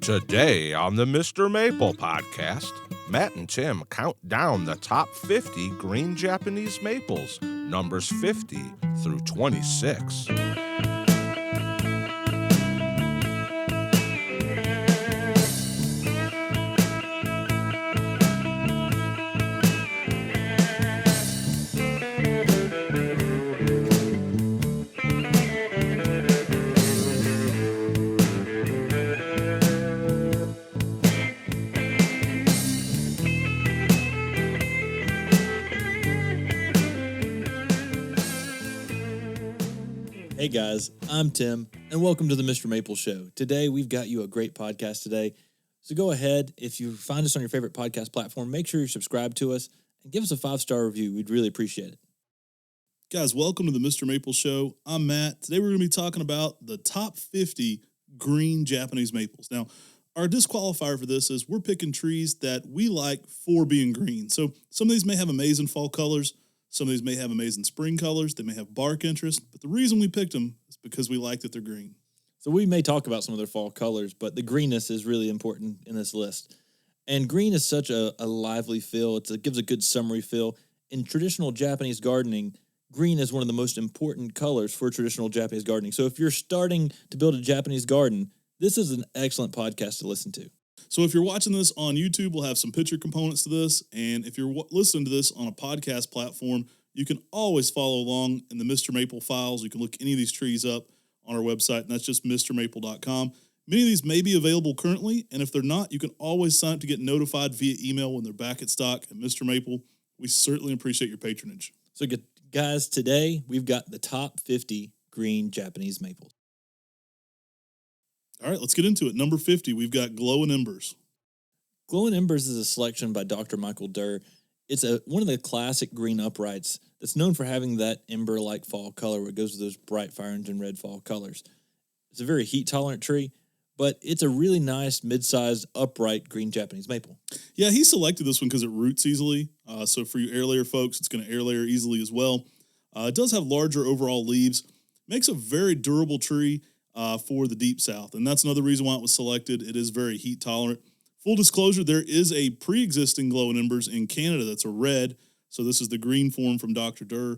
Today on the Mr. Maple podcast, Matt and Tim count down the top 50 green Japanese maples, numbers 50 through 26. Hey guys, I'm Tim, and welcome to the Mr. Maple Show. Today, we've got you a great podcast today. So go ahead, if you find us on your favorite podcast platform, make sure you're subscribed to us and give us a 5-star review. We'd really appreciate it. Guys, welcome to the Mr. Maple Show. I'm Matt. Today we're going to be talking about the top 50 green Japanese maples. Now, our disqualifier for this is we're picking trees that we like for being green. So some of these may have amazing fall colors. Some of these may have amazing spring colors. They may have bark interest. But the reason we picked them is because we like that they're green. So we may talk about some of their fall colors, but the greenness is really important in this list. And green is such a lively feel. It gives a good summery feel. In traditional Japanese gardening, green is one of the most important colors for traditional Japanese gardening. So if you're starting to build a Japanese garden, this is an excellent podcast to listen to. So if you're watching this on YouTube, we'll have some picture components to this. And if you're listening to this on a podcast platform, you can always follow along in the MrMaple Files. You can look any of these trees up on our website, and that's just MrMaple.com. Many of these may be available currently, and if they're not, you can always sign up to get notified via email when they're back at stock at Mr. Maple. We certainly appreciate your patronage. So guys, today we've got the top 50 green Japanese maples. All right, let's get into it. Number 50, we've got Glowing Embers. Glowing Embers is a selection by Dr. Michael Durr. It's one of the classic green uprights that's known for having that ember-like fall color where it goes with those bright fire engine red fall colors. It's a very heat-tolerant tree, but it's a really nice mid-sized upright green Japanese maple. Yeah, he selected this one because it roots easily. So for you air layer folks, it's going to air layer easily as well. It does have larger overall leaves. Makes a very durable tree for the Deep South. And that's another reason why it was selected. It is very heat tolerant. Full disclosure, there is a pre-existing Glowing Embers in Canada that's a red. So this is the green form from Dr. Durr.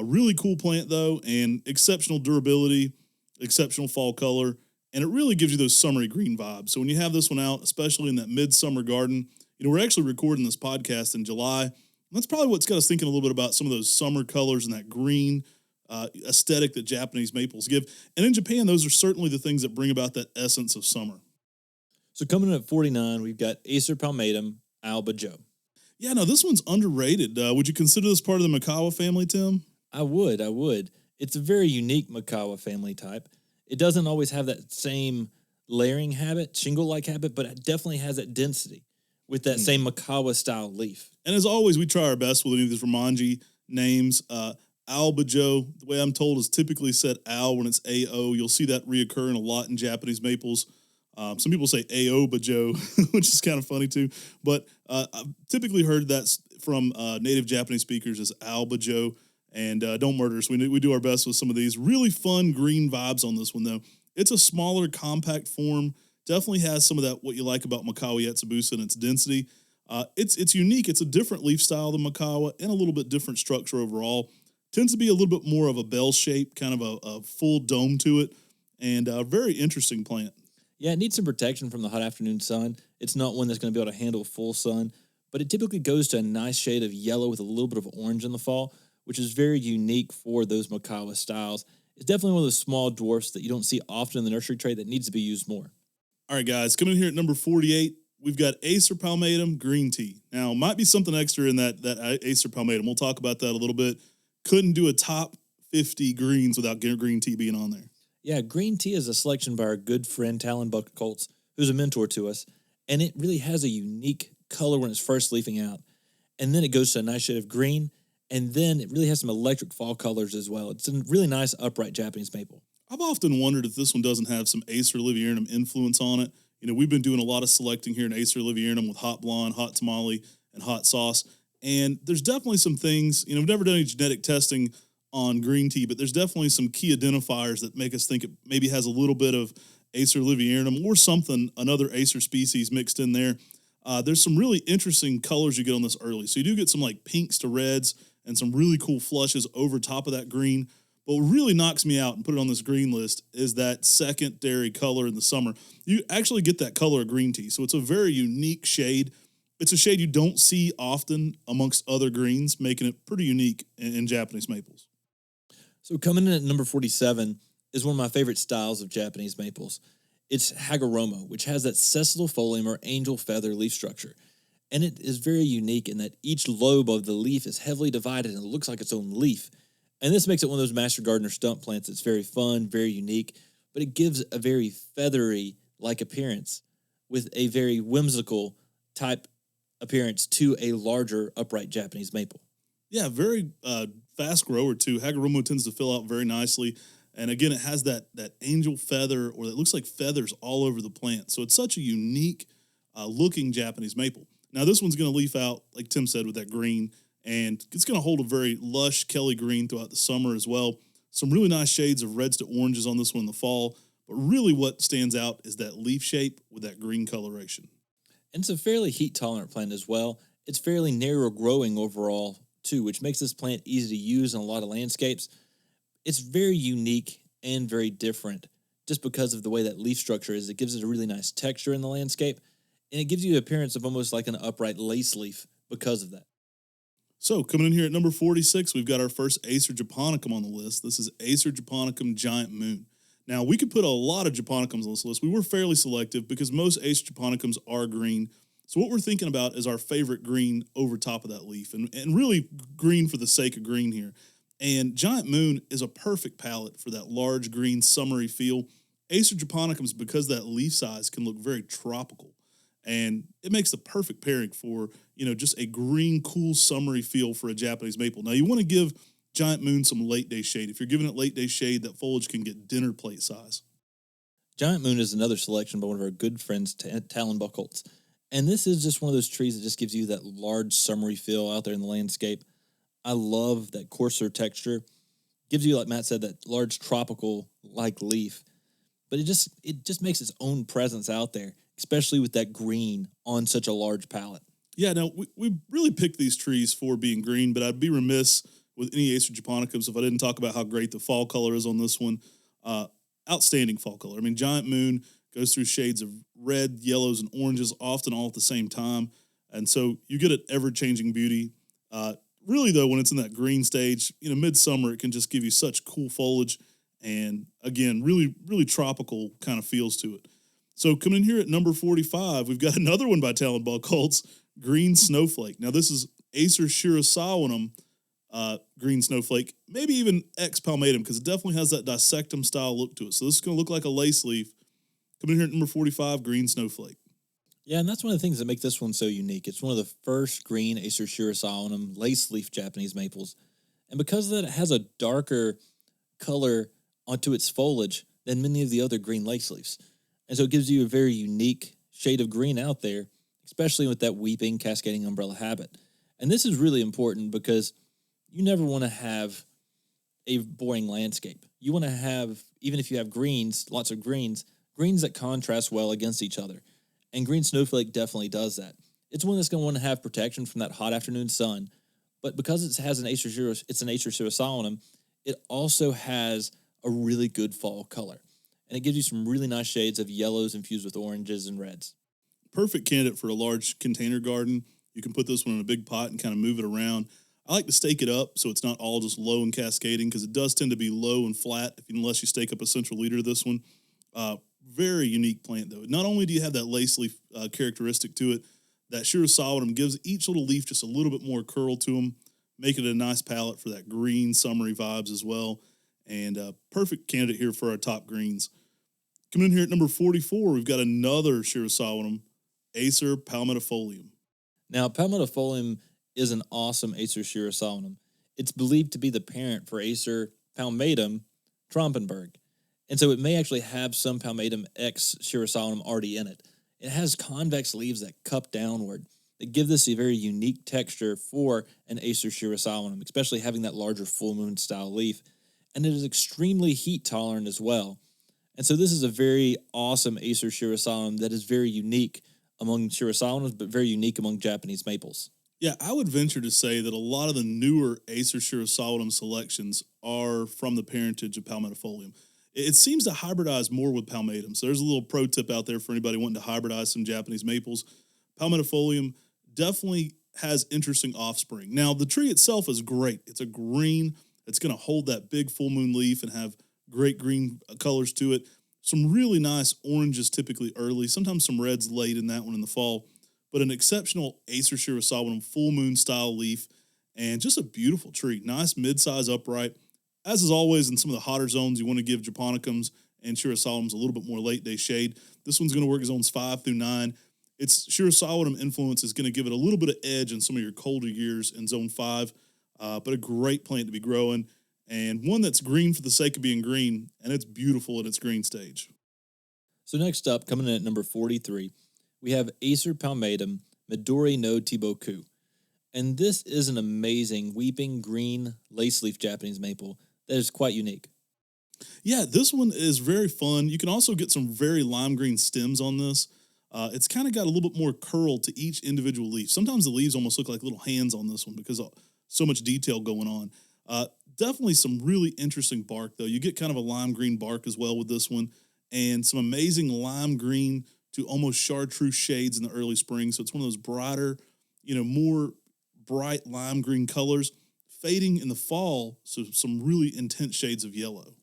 Really cool plant though, and exceptional durability, exceptional fall color, and it really gives you those summery green vibes. So when you have this one out, especially in that midsummer garden, we're actually recording this podcast in July. And that's probably what's got us thinking a little bit about some of those summer colors and that green aesthetic that Japanese maples give. And in Japan, those are certainly the things that bring about that essence of summer. So coming in at 49, we've got Acer palmatum, Aoba Joe. Yeah, no, this one's underrated. Would you consider this part of the Mikawa family, Tim? I would. It's a very unique Mikawa family type. It doesn't always have that same layering habit, shingle-like habit, but it definitely has that density with that same Mikawa-style leaf. And as always, we try our best with any of these Romanji names. Aoba Joe, the way I'm told, is typically said Al when it's A-O. You'll see that reoccurring a lot in Japanese maples. Some people say Aoba Joe, which is kind of funny too. But I've typically heard that from native Japanese speakers as Aoba Joe. And don't murder us. We do our best with some of these. Really fun green vibes on this one, though. It's a smaller, compact form. Definitely has some of that, what you like about Mikawa Yatsubusa and its density. It's unique. It's a different leaf style than Mikawa and a little bit different structure overall. Tends to be a little bit more of a bell shape, kind of a full dome to it, and a very interesting plant. Yeah, it needs some protection from the hot afternoon sun. It's not one that's going to be able to handle full sun, but it typically goes to a nice shade of yellow with a little bit of orange in the fall, which is very unique for those Mikawa styles. It's definitely one of those small dwarfs that you don't see often in the nursery trade that needs to be used more. All right, guys, coming in here at number 48, we've got Acer palmatum green tea. Now, might be something extra in that Acer palmatum. We'll talk about that a little bit. Couldn't do a top 50 greens without green tea being on there. Yeah, green tea is a selection by our good friend Talon Buckholtz, who's a mentor to us, and it really has a unique color when it's first leafing out. And then it goes to a nice shade of green, and then it really has some electric fall colors as well. It's a really nice upright Japanese maple. I've often wondered if this one doesn't have some Acer livianum influence on it. We've been doing a lot of selecting here in Acer livianum with hot blonde, hot tamale, and hot sauce. And there's definitely some things, we've never done any genetic testing on green tea, but there's definitely some key identifiers that make us think it maybe has a little bit of Acer livianum or something, another Acer species mixed in there. There's some really interesting colors you get on this early. So you do get some like pinks to reds and some really cool flushes over top of that green. But what really knocks me out and put it on this green list is that secondary color in the summer. You actually get that color of green tea. So it's a very unique shade. It's a shade you don't see often amongst other greens, making it pretty unique in Japanese maples. So coming in at number 47 is one of my favorite styles of Japanese maples. It's Hagoromo, which has that sessilifolium or angel feather leaf structure. And it is very unique in that each lobe of the leaf is heavily divided and it looks like its own leaf. And this makes it one of those Master Gardener stump plants that's very fun, very unique, but it gives a very feathery-like appearance with a very whimsical type appearance to a larger upright Japanese maple. Yeah, very fast grower too. Hagoromo tends to fill out very nicely. And again, it has that angel feather, or it looks like feathers all over the plant. So it's such a unique looking Japanese maple. Now this one's going to leaf out, like Tim said, with that green. And it's going to hold a very lush Kelly green throughout the summer as well. Some really nice shades of reds to oranges on this one in the fall. But really what stands out is that leaf shape with that green coloration. And it's a fairly heat-tolerant plant as well. It's fairly narrow growing overall, too, which makes this plant easy to use in a lot of landscapes. It's very unique and very different just because of the way that leaf structure is. It gives it a really nice texture in the landscape, and it gives you the appearance of almost like an upright lace leaf because of that. So coming in here at number 46, we've got our first Acer japonicum on the list. This is Acer japonicum Giant Moon. Now, we could put a lot of japonicums on this list. We were fairly selective because most Acer japonicums are green. So what we're thinking about is our favorite green over top of that leaf, and really green for the sake of green here. And Giant Moon is a perfect palette for that large green summery feel. Acer japonicums, because that leaf size can look very tropical. And it makes the perfect pairing for, just a green, cool, summery feel for a Japanese maple. Now, you want to give Giant Moon some late day shade. If you're giving it late day shade, that foliage can get dinner plate size. Giant Moon is another selection by one of our good friends, Talon Buchholz. And this is just one of those trees that just gives you that large, summery feel out there in the landscape. I love that coarser texture. Gives you, like Matt said, that large tropical-like leaf. But it just makes its own presence out there, especially with that green on such a large palette. Yeah, now, we really picked these trees for being green, but I'd be remiss with any Acer japonicums if I didn't talk about how great the fall color is on this one. Outstanding fall color. I mean, Giant Moon goes through shades of red, yellows, and oranges, often all at the same time. And so you get an ever-changing beauty. Really, though, when it's in that green stage, midsummer, it can just give you such cool foliage and, again, really, really tropical kind of feels to it. So coming in here at number 45, we've got another one by Talon Buchholz, Green Snowflake. Now, this is Acer shirasawanum Green Snowflake, maybe even X palmatum, because it definitely has that dissectum style look to it. So this is going to look like a lace leaf. Coming in here at number 45, Green Snowflake. Yeah, and that's one of the things that make this one so unique. It's one of the first green Acer shirasawanum lace leaf Japanese maples. And because of that, it has a darker color onto its foliage than many of the other green lace leaves. And so it gives you a very unique shade of green out there, especially with that weeping, cascading umbrella habit. And this is really important because you never want to have a boring landscape. You want to have, even if you have greens, lots of greens that contrast well against each other. And Green Snowflake definitely does that. It's one that's going to want to have protection from that hot afternoon sun, but because it's an Acer shirasawanum, it also has a really good fall color. And it gives you some really nice shades of yellows infused with oranges and reds. Perfect candidate for a large container garden. You can put this one in a big pot and kind of move it around. I like to stake it up so it's not all just low and cascading, because it does tend to be low and flat unless you stake up a central leader of this one. Very unique plant, though. Not only do you have that lace leaf characteristic to it, that shirasawanum gives each little leaf just a little bit more curl to them, making it a nice palette for that green summery vibes as well. And perfect candidate here for our top greens. Coming in here at number 44, we've got another shirasawanum, Acer palmatifolium. Now, Palmatifolium is an awesome Acer shirasawanum. It's believed to be the parent for Acer palmatum Trompenberg. And so it may actually have some palmatum X shirasawanum already in it. It has convex leaves that cup downward that give this a very unique texture for an Acer shirasawanum, especially having that larger full moon style leaf. And it is extremely heat tolerant as well. And so this is a very awesome Acer shirasawanum that is very unique among shirasawanums, but very unique among Japanese maples. Yeah, I would venture to say that a lot of the newer Acer shirasawanum selections are from the parentage of Palmatifolium. It seems to hybridize more with palmatum. So there's a little pro tip out there for anybody wanting to hybridize some Japanese maples. Palmatifolium definitely has interesting offspring. Now, the tree itself is great. It's a green. It's going to hold that big full moon leaf and have great green colors to it. Some really nice oranges typically early, sometimes some reds late in that one in the fall, but an exceptional Acer shirasawanum full moon style leaf and just a beautiful tree. Nice mid-size upright. As is always in some of the hotter zones, you want to give japonicums and shirasawanums a little bit more late day shade. This one's going to work at zones 5 through 9. Its shirasawanum influence is going to give it a little bit of edge in some of your colder years in zone 5, but a great plant to be growing. And one that's green for the sake of being green, and it's beautiful at its green stage. So next up, coming in at number 43, we have Acer palmatum Midori-no-teiboku. And this is an amazing weeping green lace leaf Japanese maple that is quite unique. Yeah, this one is very fun. You can also get some very lime green stems on this. It's kind of got a little bit more curl to each individual leaf. Sometimes the leaves almost look like little hands on this one because of so much detail going on. Definitely some really interesting bark, though. You get kind of a lime green bark as well with this one, and some amazing lime green to almost chartreuse shades in the early spring. So it's one of those brighter, more bright lime green colors, fading in the fall, so some really intense shades of yellow.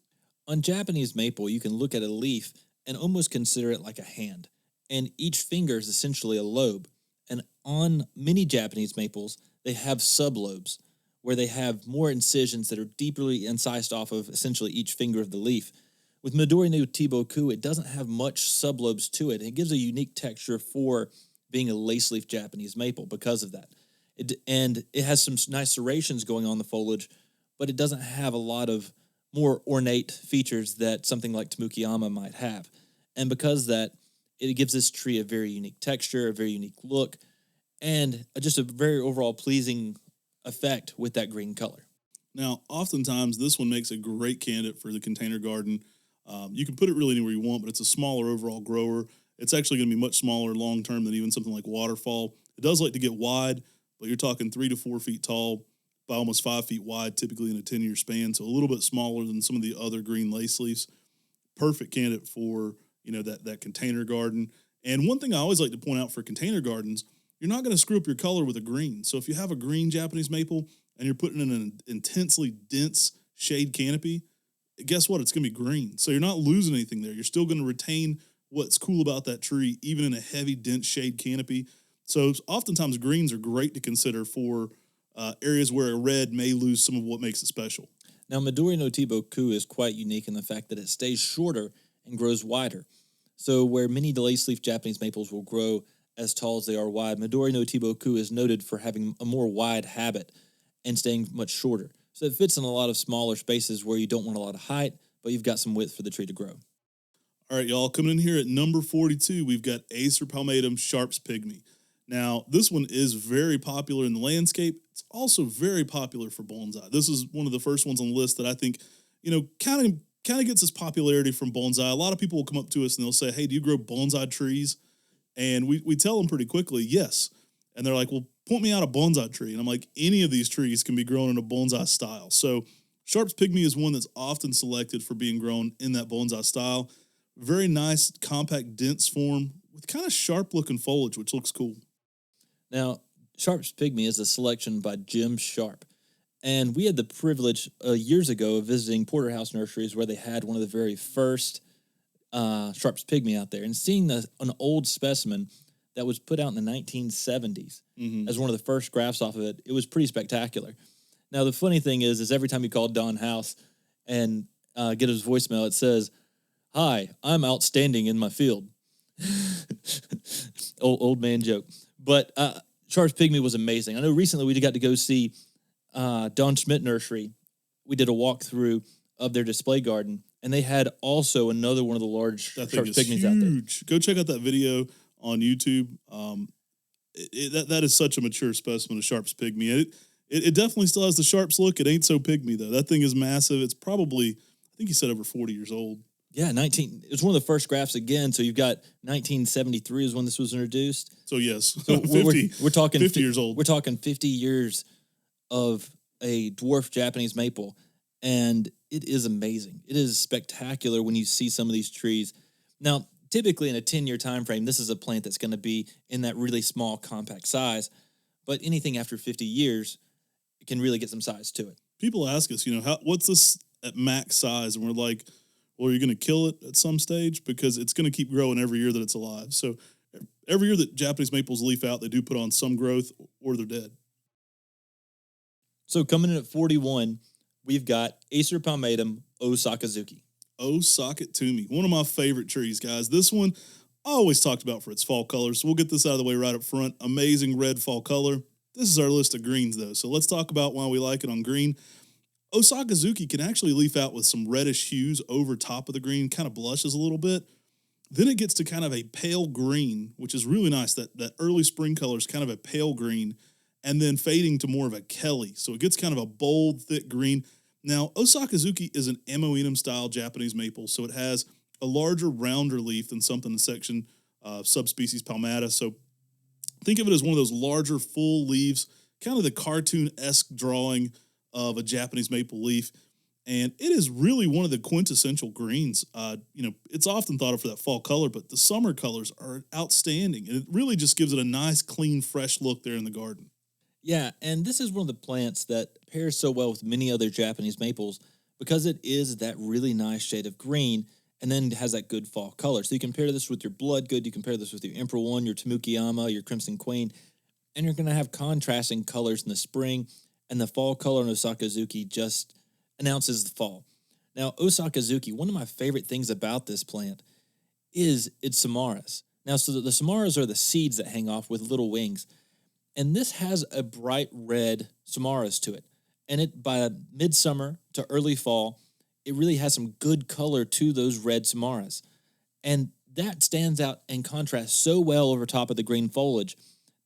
On Japanese maple, you can look at a leaf and almost consider it like a hand, and each finger is essentially a lobe. And on many Japanese maples, they have sublobes, where they have more incisions that are deeply incised off of essentially each finger of the leaf. With Midori-no-teiboku, it doesn't have much sublobes to it. It gives a unique texture for being a lace leaf Japanese maple because of that. And it has some nice serrations going on the foliage, but it doesn't have a lot of more ornate features that something like Tamukiyama might have. And because of that, it gives this tree a very unique texture, a very unique look, and just a very overall pleasing effect with that green color. Now, oftentimes, this one makes a great candidate for the container garden. You can put it really anywhere you want, but it's a smaller overall grower. It's actually going to be much smaller long-term than even something like waterfall. It does like to get wide, but you're talking 3 to 4 feet tall by almost 5 feet wide, typically in a 10-year span, so a little bit smaller than some of the other green lace leaves. Perfect candidate for, that container garden. And one thing I always like to point out for container gardens, you're not going to screw up your color with a green. So if you have a green Japanese maple and you're putting in an intensely dense shade canopy, guess what? It's going to be green. So you're not losing anything there. You're still going to retain what's cool about that tree, even in a heavy, dense shade canopy. So oftentimes greens are great to consider for areas where a red may lose some of what makes it special. Now, Midori-no-teiboku is quite unique in the fact that it stays shorter and grows wider. So where many lace leaf Japanese maples will grow as tall as they are wide, Midori-no-teiboku is noted for having a more wide habit and staying much shorter. So it fits in a lot of smaller spaces where you don't want a lot of height, but you've got some width for the tree to grow. All right, y'all, coming in here at number 42, we've got Acer palmatum Sharp's Pygmy. Now, this one is very popular in the landscape. It's also very popular for bonsai. This is one of the first ones on the list that I think, kind of gets its popularity from bonsai. A lot of people will come up to us and they'll say, hey, do you grow bonsai trees? And we tell them pretty quickly, yes. And they're like, well, point me out a bonsai tree. And I'm like, any of these trees can be grown in a bonsai style. So Sharp's Pygmy is one that's often selected for being grown in that bonsai style. Very nice, compact, dense form with kind of sharp-looking foliage, which looks cool. Now, Sharp's Pygmy is a selection by Jim Sharp. And we had the privilege years ago of visiting Porterhouse Nurseries where they had one of the very first Sharp's Pygmy out there. And seeing an old specimen that was put out in the 1970s as one of the first grafts off of it, it was pretty spectacular. Now, the funny thing is every time you call Don House and get his voicemail, it says, "Hi, I'm outstanding in my field." old man joke. But Sharp's Pygmy was amazing. I know recently we got to go see Don Schmidt Nursery. We did a walkthrough of their display garden, and they had also another one of the large Sharp's Pygmies out there. Go check out that video on YouTube. That is such a mature specimen of Sharp's Pygmy. It definitely still has the Sharps look. It ain't so pygmy, though. That thing is massive. It's probably, I think he said over 40 years old. Yeah, it was one of the first graphs again. So you've got 1973 is when this was introduced. So yes, So 50, we're talking 50 years old. We're talking 50 years of a dwarf Japanese maple, and it is amazing. It is spectacular when you see some of these trees. Now, typically in a 10-year time frame, this is a plant that's going to be in that really small, compact size. But anything after 50 years can really get some size to it. People ask us, what's this at max size? And we're like, well, are you going to kill it at some stage? Because it's going to keep growing every year that it's alive. So every year that Japanese maples leaf out, they do put on some growth or they're dead. So coming in at 41, we've got Acer palmatum Osakazuki. Osakazuki, one of my favorite trees, guys. This one I always talked about for its fall color, so we'll get this out of the way right up front. Amazing red fall color. This is our list of greens, though, so let's talk about why we like it on green. Osakazuki can actually leaf out with some reddish hues over top of the green, kind of blushes a little bit. Then it gets to kind of a pale green, which is really nice. That early spring color is kind of a pale green, and then fading to more of a Kelly. So it gets kind of a bold, thick green. Now, Osakazuki is an Aoyagi-style Japanese maple, so it has a larger, rounder leaf than something in section subspecies palmata. So think of it as one of those larger, full leaves, kind of the cartoon-esque drawing of a Japanese maple leaf. And it is really one of the quintessential greens. It's often thought of for that fall color, but the summer colors are outstanding. And it really just gives it a nice, clean, fresh look there in the garden. Yeah, and this is one of the plants that pairs so well with many other Japanese maples because it is that really nice shade of green and then has that good fall color. So you compare this with your Bloodgood, you compare this with your Emperor One, your Yama, your Crimson Queen, and you're going to have contrasting colors in the spring, and the fall color in Osakazuki just announces the fall. Now, Osakazuki, one of my favorite things about this plant is its samaras. Now, so the samaras are the seeds that hang off with little wings. And this has a bright red samaras to it. And it by midsummer to early fall, it really has some good color to those red samaras. And that stands out and contrasts so well over top of the green foliage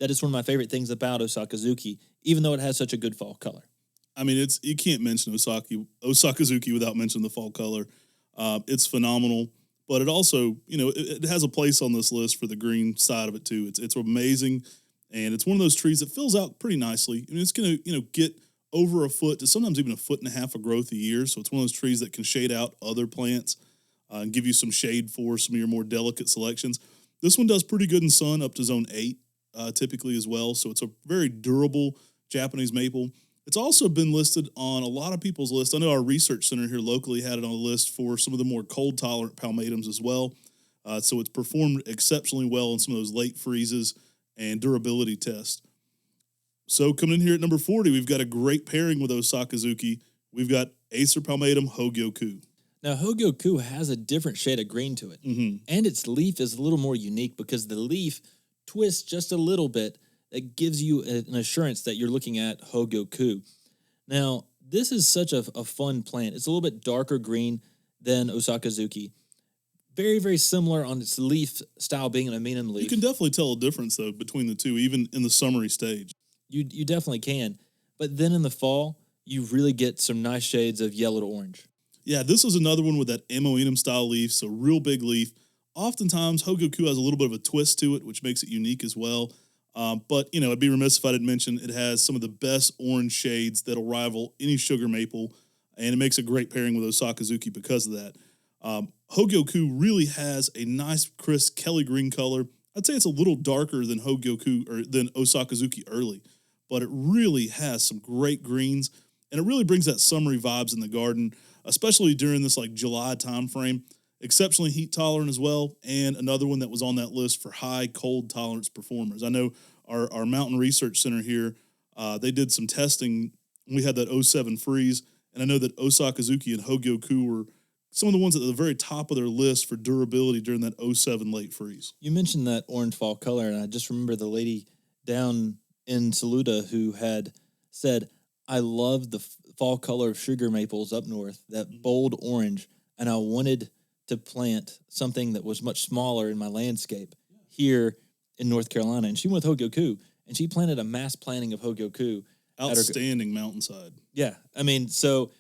that it's one of my favorite things about Osakazuki, even though it has such a good fall color. I mean, you can't mention Osakazuki without mentioning the fall color. It's phenomenal, but it also, it has a place on this list for the green side of it too. It's amazing. And it's one of those trees that fills out pretty nicely. I mean, it's going to, get over a foot to sometimes even a foot and a half of growth a year. So it's one of those trees that can shade out other plants and give you some shade for some of your more delicate selections. This one does pretty good in sun up to zone 8 typically as well. So it's a very durable Japanese maple. It's also been listed on a lot of people's lists. I know our research center here locally had it on a list for some of the more cold-tolerant palmatums as well. So it's performed exceptionally well in some of those late freezes and durability tests. So coming in here at number 40, we've got a great pairing with Osakazuki. We've got Acer palmatum Hogyoku. Now, Hogyoku has a different shade of green to it. Mm-hmm. And its leaf is a little more unique because the leaf twists just a little bit. That gives you an assurance that you're looking at Hogyoku. Now, this is such a fun plant. It's a little bit darker green than Osakazuki. Very, very similar on its leaf style being an amenum leaf. You can definitely tell a difference, though, between the two, even in the summery stage. You definitely can. But then in the fall, you really get some nice shades of yellow to orange. Yeah, this is another one with that Amoenum style leaf, so real big leaf. Oftentimes, Hogyoku has a little bit of a twist to it, which makes it unique as well. But, I'd be remiss if I didn't mention it has some of the best orange shades that'll rival any sugar maple, and it makes a great pairing with Osakazuki because of that. Hogyoku really has a nice, crisp Kelly green color. I'd say it's a little darker than than Osakazuki early, but it really has some great greens, and it really brings that summery vibes in the garden, especially during this July time frame. Exceptionally heat tolerant as well, and another one that was on that list for high cold tolerance performers. I know our mountain research center here, they did some testing. We had that 07 freeze, and I know that Osakazuki and Hogyoku were some of the ones at the very top of their list for durability during that 07 late freeze. You mentioned that orange fall color, and I just remember the lady down in Saluda who had said, I love the fall color of sugar maples up north, that bold orange, and I wanted to plant something that was much smaller in my landscape here in North Carolina. And she went with Hogyoku, and she planted a mass planting of Hogyoku. Outstanding mountainside. Yeah. I mean, so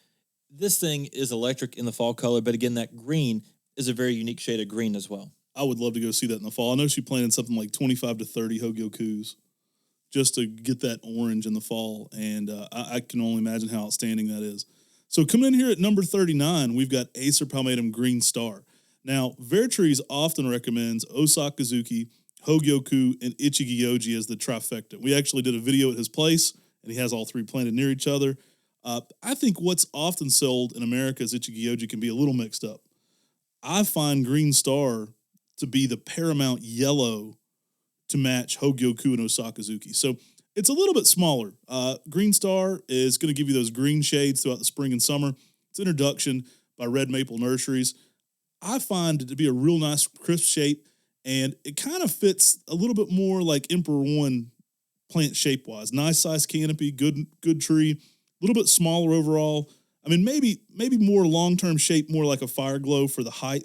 this thing is electric in the fall color, but again, that green is a very unique shade of green as well. I would love to go see that in the fall. I know she planted something like 25 to 30 Hogyokus just to get that orange in the fall, and I can only imagine how outstanding that is. So coming in here at number 39, we've got Acer palmatum Green Star. Now, Vertrees often recommends Osakazuki, Hogyoku, and Ichigi as the trifecta. We actually did a video at his place, and he has all three planted near each other. I think what's often sold in America as Ichigi can be a little mixed up. I find Green Star to be the paramount yellow to match Hogyoku and Osakazuki. So it's a little bit smaller. Green Star is going to give you those green shades throughout the spring and summer. It's introduction by Red Maple Nurseries. I find it to be a real nice crisp shape, and it kind of fits a little bit more like Emperor One plant shape-wise. Nice size canopy, good tree, a little bit smaller overall. I mean, maybe more long-term shape, more like a Fire Glow for the height,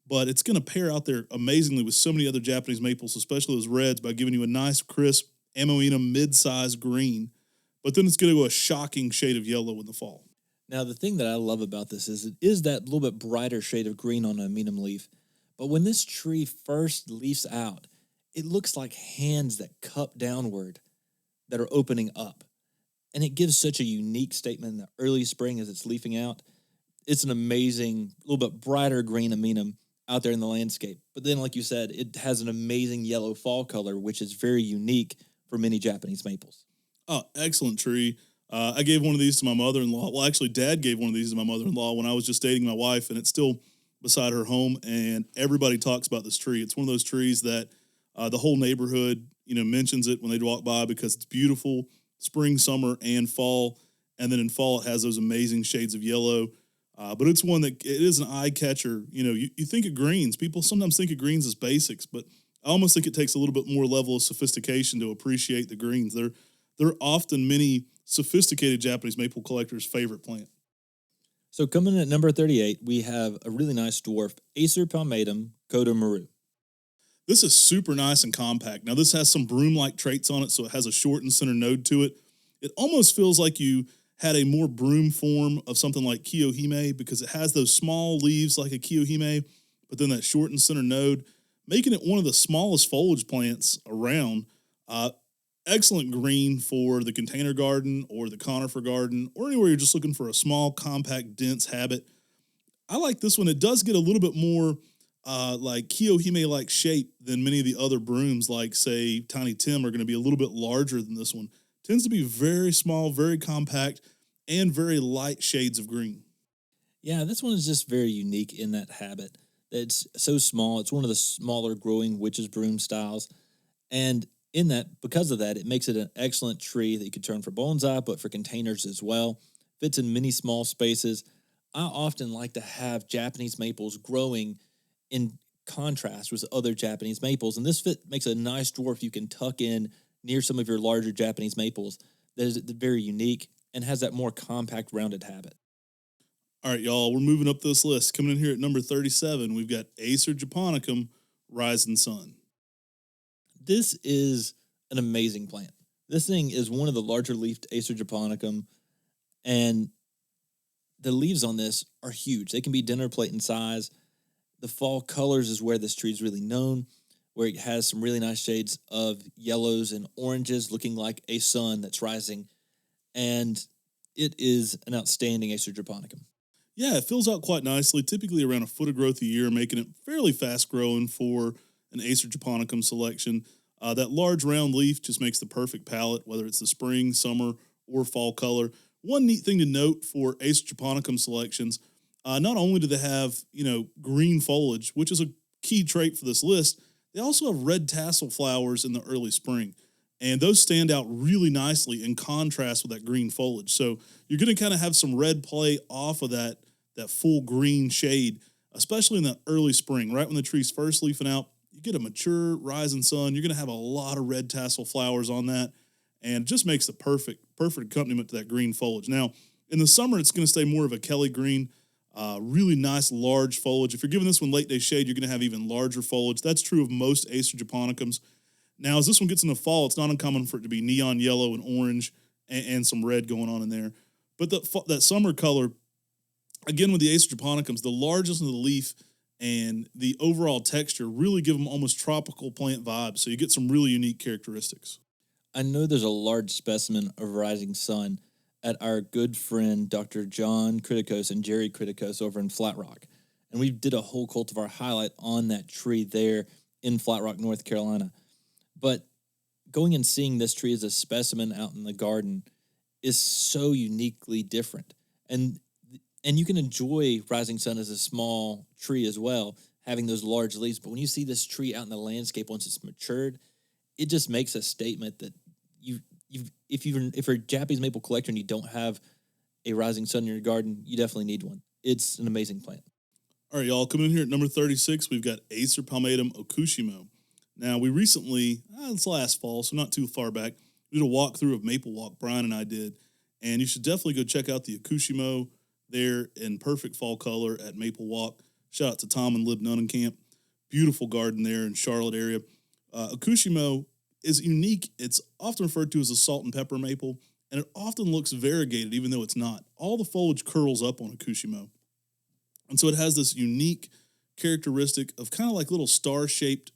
but it's going to pair out there amazingly with so many other Japanese maples, especially those reds, by giving you a nice, crisp, Amoena mid-size green, but then it's going to go a shocking shade of yellow in the fall. Now, the thing that I love about this is it is that little bit brighter shade of green on an Amenum leaf, but when this tree first leaves out, it looks like hands that cup downward that are opening up. And it gives such a unique statement in the early spring as it's leafing out. It's an amazing, little bit brighter green Amenum out there in the landscape. But then, like you said, it has an amazing yellow fall color, which is very unique for many Japanese maples. Oh, excellent tree. I gave one of these to my mother-in-law. Well, actually, Dad gave one of these to my mother-in-law when I was just dating my wife, and it's still beside her home, and everybody talks about this tree. It's one of those trees that the whole neighborhood, mentions it when they walk by because it's beautiful, spring, summer, and fall. And then in fall, it has those amazing shades of yellow. But it's one that it is an eye catcher. You think of greens. People sometimes think of greens as basics, but I almost think it takes a little bit more level of sophistication to appreciate the greens. They're often many sophisticated Japanese maple collectors' favorite plant. So coming in at number 38, we have a really nice dwarf, Acer palmatum Koto maru. This is super nice and compact. Now, this has some broom-like traits on it, so it has a shortened center node to it. It almost feels like you had a more broom form of something like Kiyohime because it has those small leaves like a Kiyohime, but then that shortened center node, making it one of the smallest foliage plants around. Excellent green for the container garden or the conifer garden or anywhere you're just looking for a small, compact, dense habit. I like this one. It does get a little bit more like Kiyohime-like shape than many of the other brooms, like, say, Tiny Tim, are going to be a little bit larger than this one. Tends to be very small, very compact, and very light shades of green. Yeah, this one is just very unique in that habit. It's so small. It's one of the smaller growing witch's broom styles. And in that, because of that, it makes it an excellent tree that you could turn for bonsai, but for containers as well. Fits in many small spaces. I often like to have Japanese maples growing in contrast with other Japanese maples. And this makes a nice dwarf you can tuck in near some of your larger Japanese maples that is very unique and has that more compact, rounded habit. All right, y'all, we're moving up this list. Coming in here at number 37, we've got Acer japonicum Rising Sun. This is an amazing plant. This thing is one of the larger leafed Acer japonicum, and the leaves on this are huge. They can be dinner plate in size. The fall colors is where this tree is really known, where it has some really nice shades of yellows and oranges looking like a sun that's rising. And it is an outstanding Acer japonicum. Yeah, it fills out quite nicely, typically around a foot of growth a year, making it fairly fast growing for an Acer japonicum selection. That large round leaf just makes the perfect palette, whether it's the spring, summer, or fall color. One neat thing to note for Acer japonicum selections, not only do they have, green foliage, which is a key trait for this list, they also have red tassel flowers in the early spring. And those stand out really nicely in contrast with that green foliage. So you're going to kind of have some red play off of that full green shade, especially in that early spring, right when the tree's first leafing out. You get a mature rising sun, you're going to have a lot of red tassel flowers on that, and it just makes the perfect accompaniment to that green foliage. Now, in the summer, it's going to stay more of a Kelly green, really nice large foliage. If you're giving this one late day shade, you're going to have even larger foliage. That's true of most Acer japonicums. Now, as this one gets into fall, it's not uncommon for it to be neon yellow and orange and some red going on in there. But that summer color, again, with the Acer japonicums, the largest of the leaf and the overall texture really give them almost tropical plant vibes. So you get some really unique characteristics. I know there's a large specimen of Rising Sun at our good friend Dr. John Criticos and Jerry Criticos over in Flat Rock. And we did a whole cultivar highlight on that tree there in Flat Rock, North Carolina. But going and seeing this tree as a specimen out in the garden is so uniquely different. And you can enjoy Rising Sun as a small tree as well, having those large leaves. But when you see this tree out in the landscape once it's matured, it just makes a statement that if you're a Japanese maple collector and you don't have a Rising Sun in your garden, you definitely need one. It's an amazing plant. All right, y'all, coming in here at number 36, we've got Acer palmatum Okushimo. Now, we recently, it's last fall, so not too far back, we did a walkthrough of Maple Walk, Brian and I did, and you should definitely go check out the Okushimo there in perfect fall color at Maple Walk. Shout out to Tom and Lib Nunnenkamp. Beautiful garden there in Charlotte area. Okushimo is unique. It's often referred to as a salt and pepper maple, and it often looks variegated, even though it's not. All the foliage curls up on Okushimo. And so it has this unique characteristic of kind of like little star-shaped,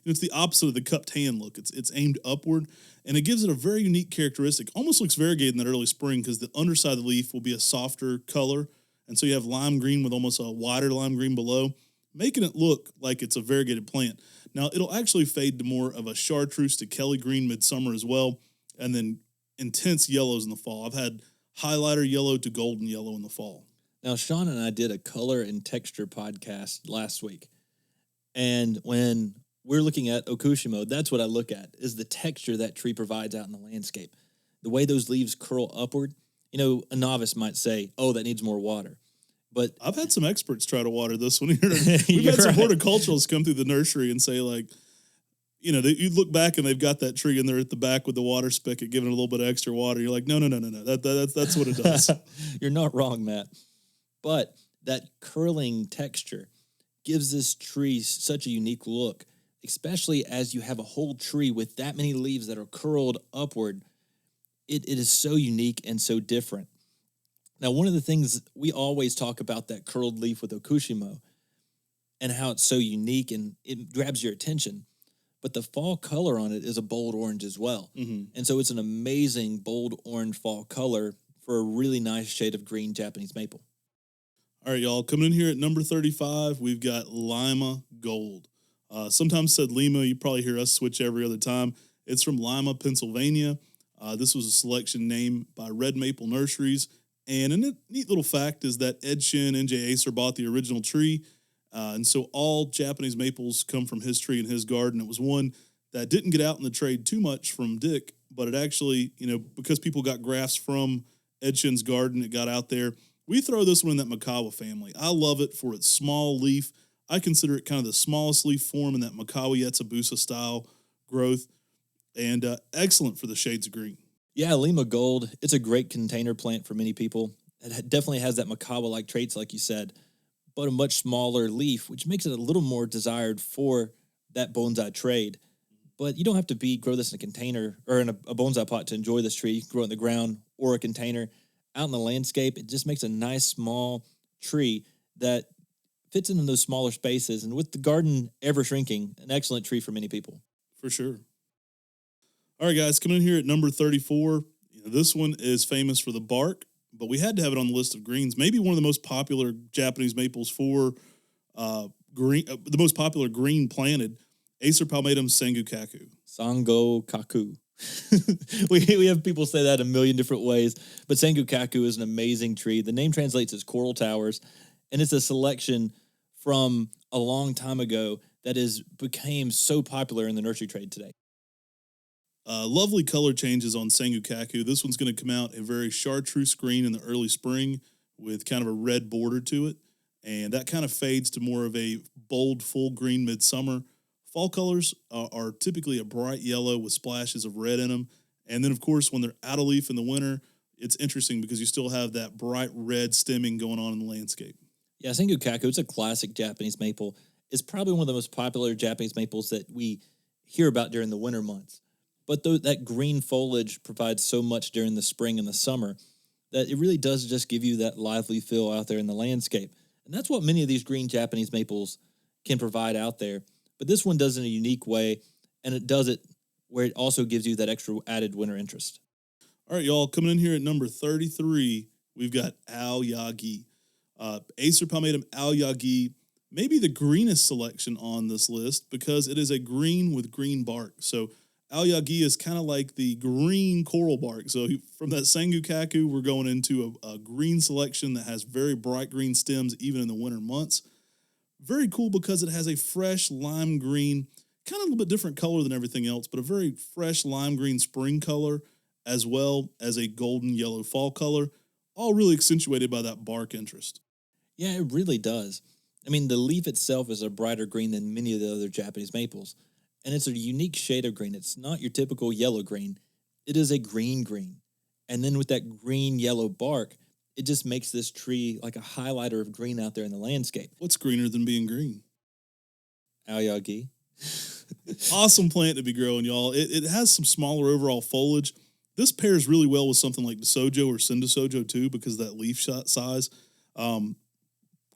it's the opposite of the cupped hand look. It's aimed upward, and it gives it a very unique characteristic. Almost looks variegated in that early spring because the underside of the leaf will be a softer color, and so you have lime green with almost a wider lime green below, making it look like it's a variegated plant. Now, it'll actually fade to more of a chartreuse to Kelly green midsummer as well, and then intense yellows in the fall. I've had highlighter yellow to golden yellow in the fall. Now, Sean and I did a color and texture podcast last week. And when we're looking at Okushimo, that's what I look at, is the texture that tree provides out in the landscape. The way those leaves curl upward. You know, a novice might say, oh, that needs more water. But I've had some experts try to water this one here. We've had some horticulturalists come through the nursery and say, like, you look back and they've got that tree in there at the back with the water spigot, giving it a little bit of extra water. You're like, no. That's what it does. You're not wrong, Matt. But that curling texture gives this tree such a unique look, especially as you have a whole tree with that many leaves that are curled upward. It is so unique and so different. Now, one of the things we always talk about that curled leaf with Okushimo and how it's so unique and it grabs your attention, but the fall color on it is a bold orange as well. Mm-hmm. And so it's an amazing bold orange fall color for a really nice shade of green Japanese maple. All right, y'all, coming in here at number 35, we've got Lima Gold. Sometimes said Lima, you probably hear us switch every other time. It's from Lima, Pennsylvania. This was a selection named by Red Maple Nurseries. And a neat little fact is that Ed Shin and J. Acer bought the original tree. And so all Japanese maples come from his tree in his garden. It was one that didn't get out in the trade too much from Dick, but it actually, because people got grafts from Ed Shin's garden, it got out there. We throw this one in that Mikawa family. I love it for its small leaf. I consider it kind of the smallest leaf form in that Mikawa Yetsubusa style growth, and excellent for the shades of green. Yeah, Lima Gold, it's a great container plant for many people. It definitely has that Mikawa-like traits, like you said, but a much smaller leaf, which makes it a little more desired for that bonsai trade. But you don't have to grow this in a container or in a bonsai pot to enjoy this tree. You can grow it in the ground or a container. Out in the landscape, it just makes a nice small tree that fits in those smaller spaces. And with the garden ever shrinking, an excellent tree for many people. For sure. All right, guys, coming in here at number 34. This one is famous for the bark, but we had to have it on the list of greens. Maybe one of the most popular Japanese maples for green, the most popular green planted, Acer palmatum Sango kaku. Sango kaku. we have people say that a million different ways, but Sango kaku is an amazing tree. The name translates as coral towers, and it's a selection from a long time ago that became so popular in the nursery trade today. Lovely color changes on Sango kaku. This one's going to come out a very chartreuse green in the early spring with kind of a red border to it, and that kind of fades to more of a bold, full green midsummer. Fall colors are typically a bright yellow with splashes of red in them. And then, of course, when they're out of leaf in the winter, it's interesting because you still have that bright red stemming going on in the landscape. Yeah, Sango kaku, it's a classic Japanese maple. It's probably one of the most popular Japanese maples that we hear about during the winter months. But that green foliage provides so much during the spring and the summer that it really does just give you that lively feel out there in the landscape. And that's what many of these green Japanese maples can provide out there. But this one does it in a unique way, and it does it where it also gives you that extra added winter interest. All right, y'all, coming in here at number 33, we've got Aoyagi. Acer palmatum Aoyagi, maybe the greenest selection on this list because it is a green with green bark. So Aoyagi is kind of like the green coral bark. So from that Sango kaku, we're going into a green selection that has very bright green stems even in the winter months. Very cool because it has a fresh lime green, kind of a little bit different color than everything else, but a very fresh lime green spring color as well as a golden yellow fall color, all really accentuated by that bark interest. Yeah, it really does. I mean, the leaf itself is a brighter green than many of the other Japanese maples, and it's a unique shade of green. It's not your typical yellow green. It is a green green. And then with that green-yellow bark, it just makes this tree like a highlighter of green out there in the landscape. What's greener than being green? Aoyagi. Awesome plant to be growing, y'all. It has some smaller overall foliage. This pairs really well with something like the Sojo or Sendasojo too because of that leaf size.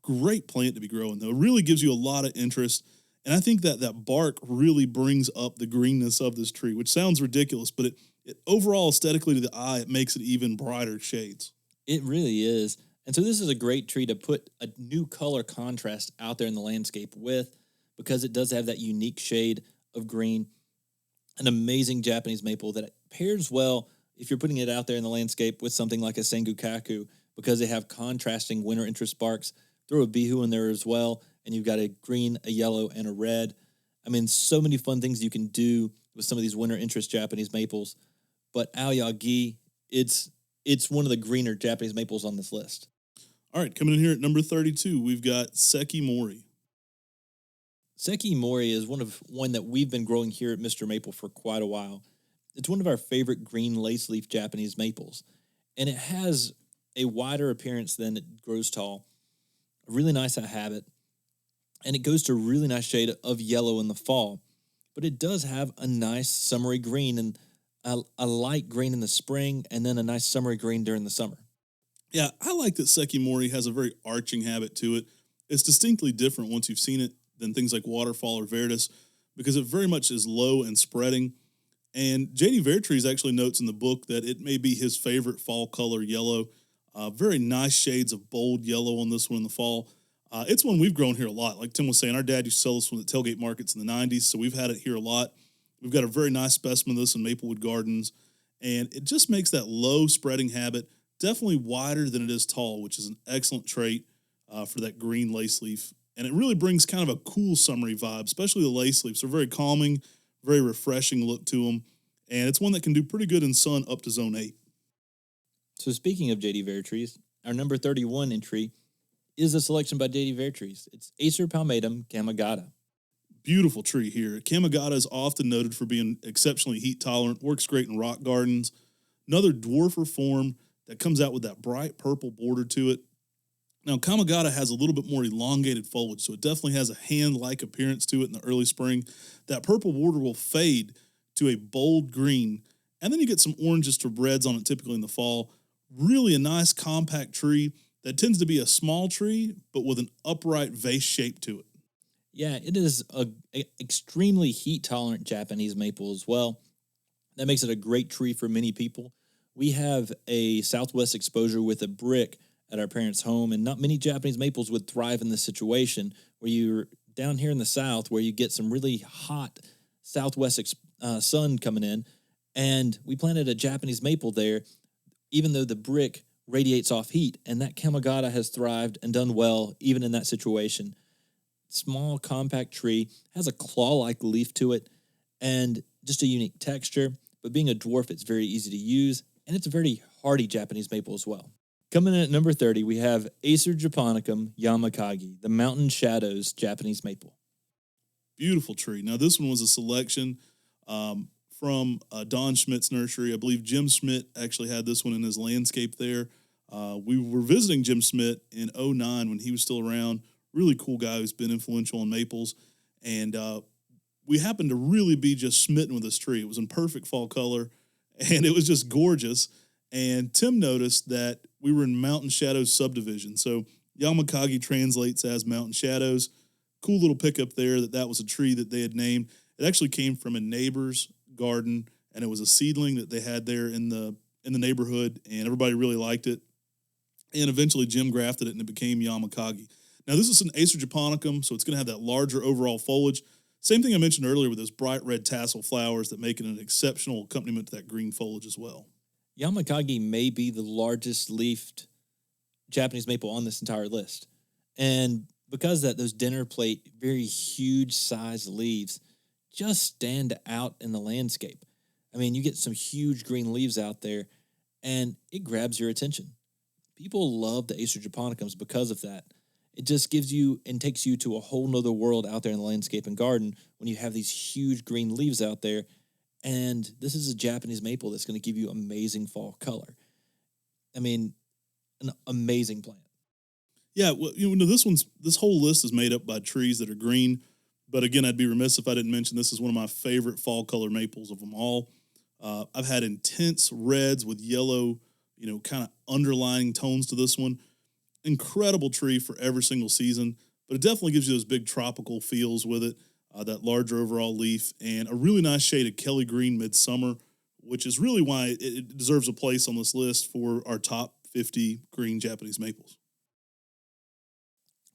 Great plant to be growing, though. It really gives you a lot of interest. And I think that bark really brings up the greenness of this tree, which sounds ridiculous, but it overall aesthetically to the eye, it makes it even brighter shades. It really is. And so this is a great tree to put a new color contrast out there in the landscape with because it does have that unique shade of green. An amazing Japanese maple that pairs well if you're putting it out there in the landscape with something like a Sango kaku because they have contrasting winter interest barks. Throw a bihu in there as well, and you've got a green, a yellow, and a red. I mean, so many fun things you can do with some of these winter interest Japanese maples. But Aoyagi, it's one of the greener Japanese maples on this list. All right, coming in here at number 32, we've got Sekimori. Sekimori is one that we've been growing here at Mr. Maple for quite a while. It's one of our favorite green lace leaf Japanese maples, and it has a wider appearance than it grows tall. A really nice habit, and it goes to a really nice shade of yellow in the fall. But it does have a nice summery green and a light green in the spring, and then a nice summery green during the summer. Yeah, I like that Sekimori has a very arching habit to it. It's distinctly different once you've seen it than things like Waterfall or Verdus because it very much is low and spreading. And J.D. Vertrees actually notes in the book that it may be his favorite fall color, yellow. Very nice shades of bold yellow on this one in the fall. It's one we've grown here a lot. Like Tim was saying, our dad used to sell this one at tailgate markets in the 90s, so we've had it here a lot. We've got a very nice specimen of this in Maplewood Gardens, and it just makes that low spreading habit definitely wider than it is tall, which is an excellent trait for that green lace leaf. And it really brings kind of a cool summery vibe, especially the lace leaves. They're very calming, very refreshing look to them, and it's one that can do pretty good in sun up to zone 8. So speaking of J.D. Vertrees, our number 31 entry is a selection by J.D. Vertrees. It's Acer palmatum Kamagata. Beautiful tree here. Kamagata is often noted for being exceptionally heat tolerant, works great in rock gardens. Another dwarfer form that comes out with that bright purple border to it. Now, Kamagata has a little bit more elongated foliage, so it definitely has a hand-like appearance to it in the early spring. That purple border will fade to a bold green, and then you get some oranges to reds on it typically in the fall. Really a nice compact tree that tends to be a small tree, but with an upright vase shape to it. Yeah, it is a extremely heat-tolerant Japanese maple as well. That makes it a great tree for many people. We have a southwest exposure with a brick at our parents' home, and not many Japanese maples would thrive in this situation where you're down here in the south where you get some really hot southwest sun coming in, and we planted a Japanese maple there, even though the brick radiates off heat, and that Kamagata has thrived and done well even in that situation. Small, compact tree, has a claw-like leaf to it, and just a unique texture, but being a dwarf, it's very easy to use, and it's a very hardy Japanese maple as well. Coming in at number 30, we have Acer japonicum Yama kage, the Mountain Shadows Japanese maple. Beautiful tree. Now, this one was a selection from Don Schmidt's nursery. I believe Jim Schmidt actually had this one in his landscape there. We were visiting Jim Schmidt in 2009 when he was still around. Really cool guy who's been influential in maples. And we happened to really be just smitten with this tree. It was in perfect fall color, and it was just gorgeous. And Tim noticed that we were in Mountain Shadows subdivision. So Yamakagi translates as Mountain Shadows. cool little pickup there that was a tree that they had named. It actually came from a neighbor's garden, and it was a seedling that they had there in the neighborhood, and everybody really liked it. And eventually Jim grafted it, and it became Yama kage. Now, this is an Acer japonicum, so it's going to have that larger overall foliage. Same thing I mentioned earlier with those bright red tassel flowers that make it an exceptional accompaniment to that green foliage as well. Yamakagi may be the largest leafed Japanese maple on this entire list. And because of that, those dinner plate, very huge size leaves just stand out in the landscape. I mean, you get some huge green leaves out there, and it grabs your attention. People love the Acer japonicums because of that. It just gives you and takes you to a whole nother world out there in the landscape and garden when you have these huge green leaves out there. And this is a Japanese maple that's going to give you amazing fall color. I mean, an amazing plant. Yeah, well, this whole list is made up by trees that are green. But again, I'd be remiss if I didn't mention this is one of my favorite fall color maples of them all. I've had intense reds with yellow, kind of underlining tones to this one. Incredible tree for every single season, but it definitely gives you those big tropical feels with it, that larger overall leaf, and a really nice shade of Kelly Green Midsummer, which is really why it deserves a place on this list for our top 50 green Japanese maples.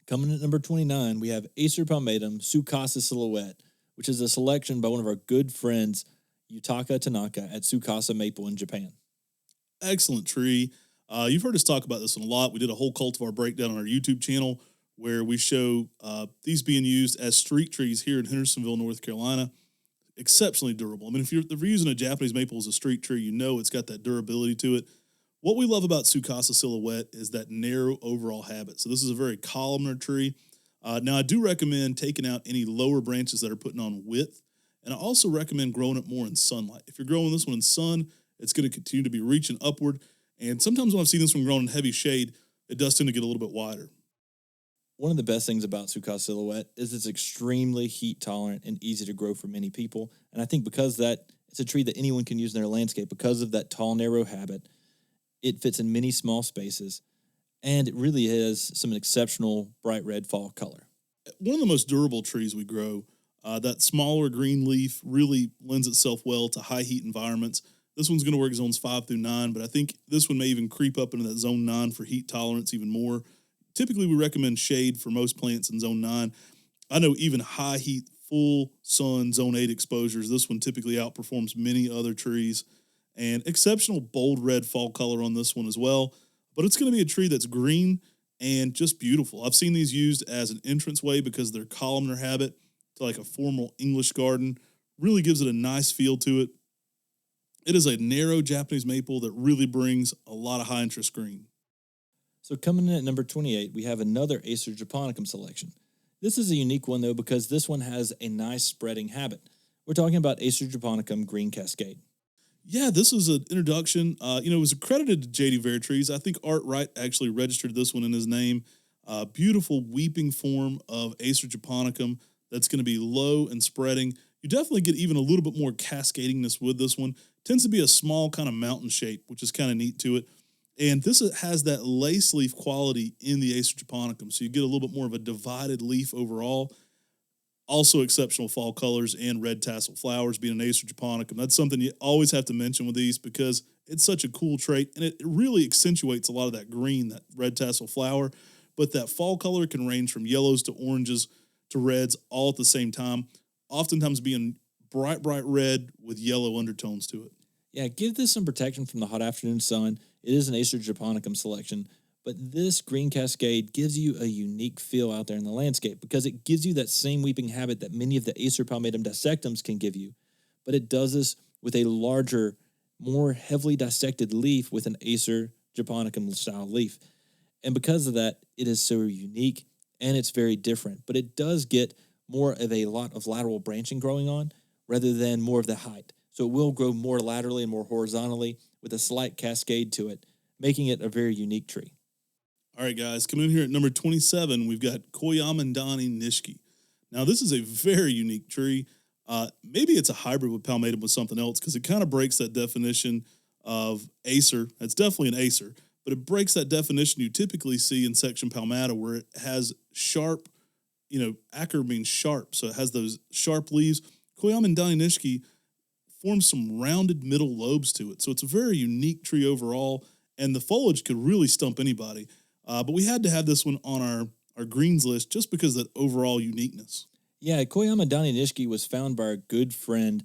Coming at number 29, we have Acer palmatum Tsukasa Silhouette, which is a selection by one of our good friends, Yutaka Tanaka at Tsukasa Maple in Japan. Excellent tree. You've heard us talk about this one a lot. We did a whole cultivar breakdown on our YouTube channel where we show these being used as street trees here in Hendersonville, North Carolina. Exceptionally durable. I mean, if you're using a Japanese maple as a street tree, it's got that durability to it. What we love about Tsukasa Silhouette is that narrow overall habit. So this is a very columnar tree. Now, I do recommend taking out any lower branches that are putting on width, and I also recommend growing it more in sunlight. If you're growing this one in sun, it's going to continue to be reaching upward. And sometimes when I've seen this one grown in heavy shade, it does tend to get a little bit wider. One of the best things about Tsukasa Silhouette is it's extremely heat tolerant and easy to grow for many people. And I think because of that, it's a tree that anyone can use in their landscape because of that tall, narrow habit. It fits in many small spaces, and it really has some exceptional bright red fall color. One of the most durable trees we grow, that smaller green leaf really lends itself well to high heat environments. This one's going to work zones 5 through 9, but I think this one may even creep up into that zone 9 for heat tolerance even more. Typically, we recommend shade for most plants in zone 9. I know even high heat, full sun, zone 8 exposures, this one typically outperforms many other trees. And exceptional bold red fall color on this one as well. But it's going to be a tree that's green and just beautiful. I've seen these used as an entranceway because of their columnar habit to like a formal English garden. Really gives it a nice feel to it. It is a narrow Japanese maple that really brings a lot of high interest green. So coming in at number 28, we have another Acer japonicum selection. This is a unique one though because this one has a nice spreading habit. We're talking about Acer japonicum Green Cascade. Yeah, this was an introduction. It was accredited to J.D. Vertrees. I think Art Wright actually registered this one in his name. Beautiful weeping form of Acer japonicum that's going to be low and spreading. You definitely get even a little bit more cascadingness with this one. Tends to be a small kind of mountain shape, which is kind of neat to it. And this has that lace leaf quality in the Acer japonicum, so you get a little bit more of a divided leaf overall. Also exceptional fall colors and red tassel flowers being an Acer japonicum. That's something you always have to mention with these because it's such a cool trait, and it really accentuates a lot of that green, that red tassel flower. But that fall color can range from yellows to oranges to reds all at the same time, oftentimes being bright red with yellow undertones to it. Yeah, give this some protection from the hot afternoon sun. It is an Acer japonicum selection, but this Green Cascade gives you a unique feel out there in the landscape because it gives you that same weeping habit that many of the Acer palmatum dissectums can give you, but it does this with a larger, more heavily dissected leaf with an Acer japonicum style leaf. And because of that, it is so unique and it's very different, but it does get more of a lot of lateral branching growing on rather than more of the height. So it will grow more laterally and more horizontally with a slight cascade to it, making it a very unique tree. All right, guys, coming in here at number 27, we've got Koyamadani nishiki. Now, this is a very unique tree. Maybe it's a hybrid with palmatum with something else because it kind of breaks that definition of Acer. It's definitely an Acer, but it breaks that definition you typically see in section palmata where it has sharp Acer means sharp, so it has those sharp leaves. Koyamadani nishiki forms some rounded middle lobes to it, so it's a very unique tree overall, and the foliage could really stump anybody. But we had to have this one on our greens list just because of that overall uniqueness. Yeah, Koyamadani nishiki was found by our good friend,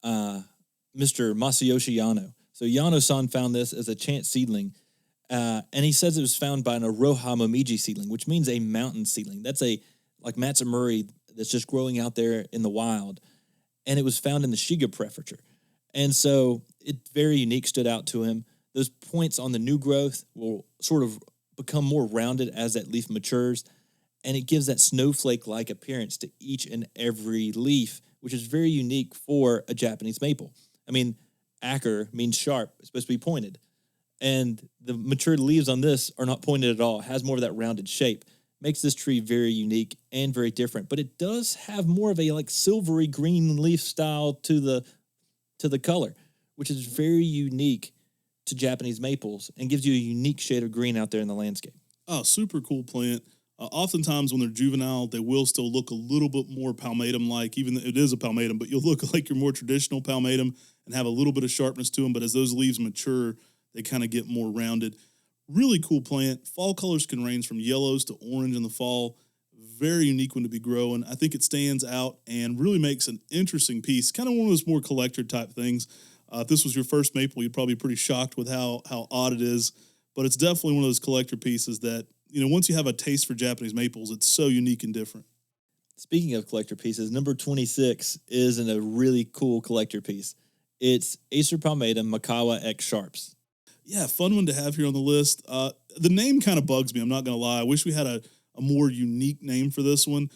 Mr. Masayoshi Yano. So Yano-san found this as a chance seedling, and he says it was found by an Aroha Momiji seedling, which means a mountain seedling. That's like Matsumuri that's just growing out there in the wild, and it was found in the Shiga prefecture. And so it's very unique, stood out to him. Those points on the new growth will sort of become more rounded as that leaf matures, and it gives that snowflake-like appearance to each and every leaf, which is very unique for a Japanese maple. I mean, Acer means sharp. It's supposed to be pointed. And the matured leaves on this are not pointed at all. It has more of that rounded shape. Makes this tree very unique and very different. But it does have more of a like silvery green leaf style to the color, which is very unique to Japanese maples and gives you a unique shade of green out there in the landscape. Oh, super cool plant. Oftentimes when they're juvenile, they will still look a little bit more palmatum-like, even though it is a palmatum, but you'll look like your more traditional palmatum and have a little bit of sharpness to them. But as those leaves mature, they kind of get more rounded. Really cool plant. Fall colors can range from yellows to orange in the fall. Very unique one to be growing. I think it stands out and really makes an interesting piece. Kind of one of those more collector type things. If this was your first maple, you'd probably be pretty shocked with how odd it is. But it's definitely one of those collector pieces that, once you have a taste for Japanese maples, it's so unique and different. Speaking of collector pieces, number 26 is a really cool collector piece. It's Acer palmatum Mikawa X Sharps. Yeah, fun one to have here on the list. The name kind of bugs me, I'm not going to lie. I wish we had a more unique name for this one.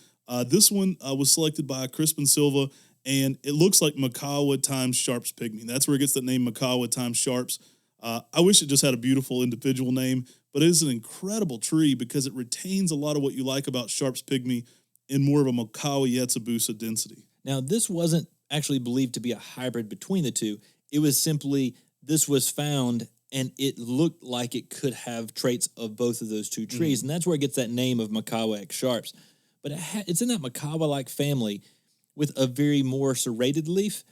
This one was selected by Crispin Silva, and it looks like Mikawa times Sharps Pygmy. That's where it gets the name Mikawa times Sharps. I wish it just had a beautiful individual name, but it is an incredible tree because it retains a lot of what you like about Sharps Pygmy in more of a Mikawa Yetsubusa density. Now, this wasn't actually believed to be a hybrid between the two. It was simply, this was found and it looked like it could have traits of both of those two trees. And that's where it gets that name of Mikawa X Sharps. But it's in that Mikawa-like family with a very more serrated leaf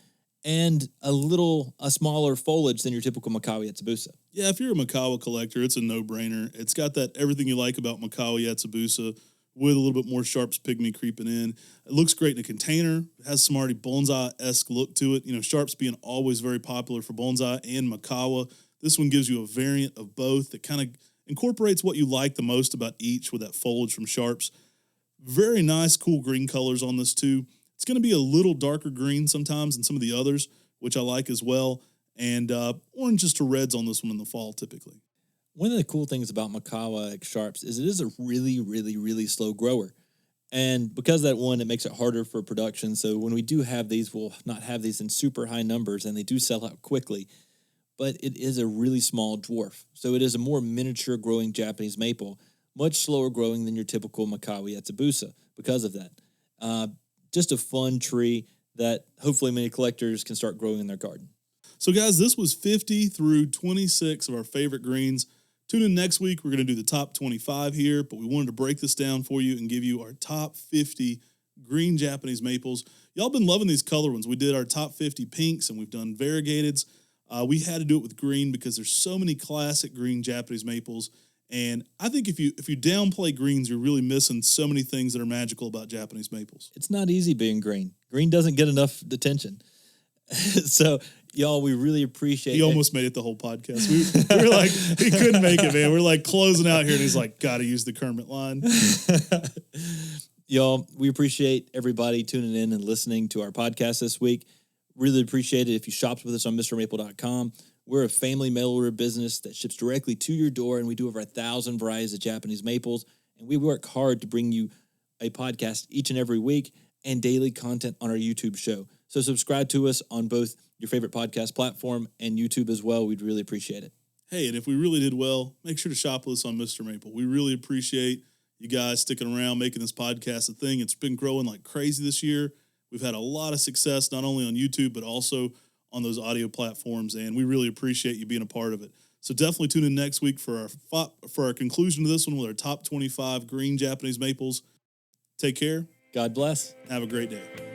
and a smaller foliage than your typical Mikawa Yetsubusa. Yeah, if you're a Mikawa collector, it's a no-brainer. It's got that everything you like about Mikawa Yetsubusa with a little bit more Sharps Pygmy creeping in. It looks great in a container. It has some already bonsai-esque look to it. Sharps being always very popular for bonsai and Mikawa. This one gives you a variant of both that kind of incorporates what you like the most about each with that foliage from Sharps. Very nice, cool green colors on this too. It's going to be a little darker green sometimes than some of the others, which I like as well. And oranges to reds on this one in the fall typically. One of the cool things about Mikawa X Sharps is it is a really, really, really slow grower. And because of that one, it makes it harder for production. So when we do have these, we'll not have these in super high numbers and they do sell out quickly. But it is a really small dwarf. So it is a more miniature growing Japanese maple, much slower growing than your typical Mikawa Yetsubusa because of that. Just a fun tree that hopefully many collectors can start growing in their garden. So guys, this was 50 through 26 of our favorite greens. Tune in next week. We're going to do the top 25 here, but we wanted to break this down for you and give you our top 50 green Japanese maples. Y'all been loving these color ones. We did our top 50 pinks and we've done variegateds. We had to do it with green because there's so many classic green Japanese maples. And I think if you downplay greens, you're really missing so many things that are magical about Japanese maples. It's not easy being green. Green doesn't get enough attention. So, y'all, we really appreciate it. He almost made it the whole podcast. We were like, he couldn't make it, man. We're like closing out here, and he's like, got to use the Kermit line. Y'all, we appreciate everybody tuning in and listening to our podcast this week. Really appreciate it if you shopped with us on MrMaple.com. We're a family mail order business that ships directly to your door, and we do over 1,000 varieties of Japanese maples. And we work hard to bring you a podcast each and every week and daily content on our YouTube show. So subscribe to us on both your favorite podcast platform and YouTube as well. We'd really appreciate it. Hey, and if we really did well, make sure to shop with us on Mr. Maple. We really appreciate you guys sticking around, making this podcast a thing. It's been growing like crazy this year. We've had a lot of success, not only on YouTube, but also on those audio platforms, and we really appreciate you being a part of it. So definitely tune in next week for our conclusion to this one with our top 25 green Japanese maples. Take care. God bless. Have a great day.